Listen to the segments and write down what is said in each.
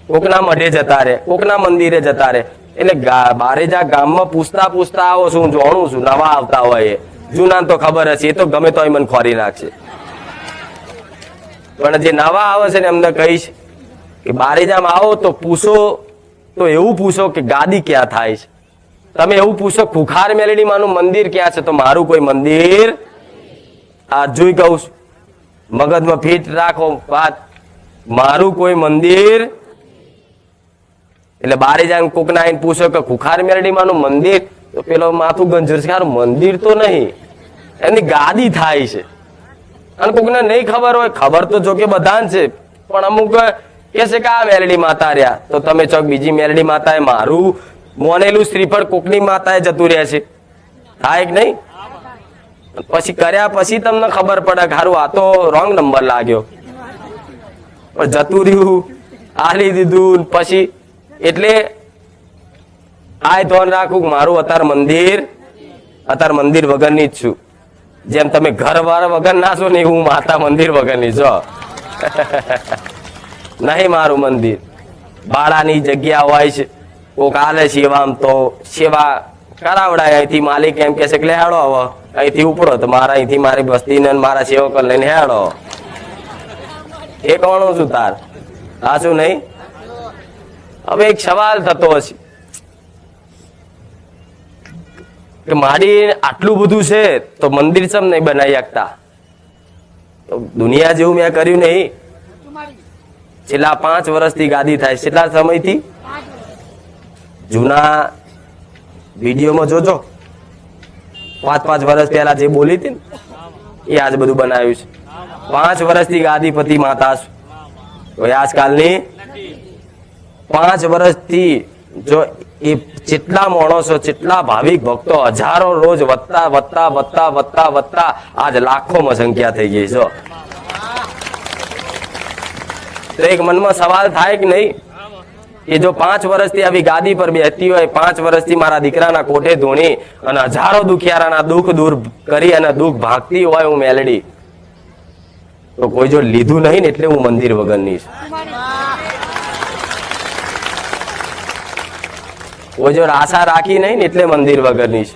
કોકના મઢે જતા રહે, કોકના મંદિરે જતા રહે. એટલે બારેજા ગામમાં પૂછતા પૂછતા આવો છું, જોણું છું. નવા આવતા હોય એ જૂના તો ખબર હશે, એ તો ગમે તો મને ખોરી નાખશે. પણ જે નવા આવે છે ને એમને કહીશ કે બારેજામાં આવો તો પૂછો, તો એવું પૂછો કે ગાદી ક્યાં થાય છે. તમે એવું પૂછો ખુખાર મેલડી માનું મંદિર ક્યાં છે, તો મારું કોઈ મંદિર આ જોઈ કહું છું, મગજમાં ફિટ રાખો વાત, મારું કોઈ મંદિર. એટલે બારે જાય કોકના આવીને પૂછો કે ખુખાર મેલડી માનું મંદિર, તો પેલો માથું ગંજરશે, મંદિર તો નહીં, એની ગાદી થાય છે. અને કોકને નહીં ખબર હોય, ખબર તો જો કે બધાને છે, પણ અમુક કે છે કે આ મેલડી માતા રહ્યા, તો તમે ચોક બીજી મેલડી માતાએ મારું મોનેલું શ્રીફળ કોકની માતાએ જતું રહે છે, થાય કે નહીં? પછી કર્યા પછી તમને ખબર પડે કે હારું આ તો રોંગ નંબર લાગ્યો, પણ જતું રહ્યું, આલી દીધું. પછી એટલે આ ધ્યાન રાખવું કે મારું અત્યારે મંદિર વગરની જ છું. જેમ તમે ઘર વાળા વગર ના છો ને, હું માતા મંદિર વગરની છો. નહીં મારું મંદિર ભાડાની જગ્યા હોય છે, કોક આલે સેવા, તો સેવા કરાવડાય. અહીંથી માલિક એમ કે છે કે હેડો હવે અહીંથી ઉપડો, તો મારા અહીંથી મારી બસ્તીને મારા સેવકો લઈને હેડો. એ કોણું છું તાર આ શું નહીં? હવે એક સવાલ થતો હશે કે મારી આટલું બધું છે તો મંદિર ચમ નહીં બનાવી શકતા? તો દુનિયા જેવું મેં કર્યું નહીં. છેલ્લા 5 વર્ષથી ગાદી થાય. કેટલા સમયથી? જૂના વિડીયોમાં જોજો, 5 વર્ષ પહેલા જે બોલી હતી ને એ આજ બધું બનાવ્યું છે. 5 વર્ષથી ગાદીપતિ માતા છું. આજકાલની 5 વર્ષથી જો એ જેટલા માણસો, જેટલા ભાવિક ભક્તો, હજારો રોજ વધતા વધતા વધતા વધતા વધતા આજ લાખોમાં સંખ્યા થઈ ગઈ છે. તો એક મનમાં સવાલ થાય કે નહીં કે જો 5 વર્ષથી આવી ગાદી પર બેસતી હોય, 5 વર્ષથી મારા દીકરાના કોઠે ધોણી અને હજારો દુખિયારાના દુઃખ દૂર કરી અને દુઃખ ભાગતી હોય હું મેલડી, તો કોઈ જો લીધું નહીં ને એટલે હું મંદિર વગરની છું. કોઈ જો આશા રાખી નહીં ને એટલે મંદિર વગરની છે.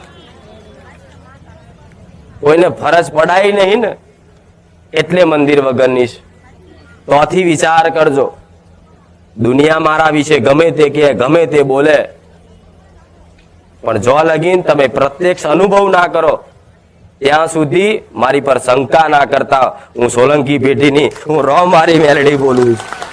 કોઈને ફરજ પડાય નહીં ને એટલે મંદિર વગરની છે. તો આથી વિચાર કરજો. દુનિયા મારા વિશે ગમે તે કે ગમે તે બોલે, પણ જો લગીન તમે પ્રત્યક્ષ અનુભવ ના કરો ત્યાં સુધી મારી પર શંકા ના કરતા. હું સોલંકી પેઢીની, હું રો મારી મેલડી બોલું છું.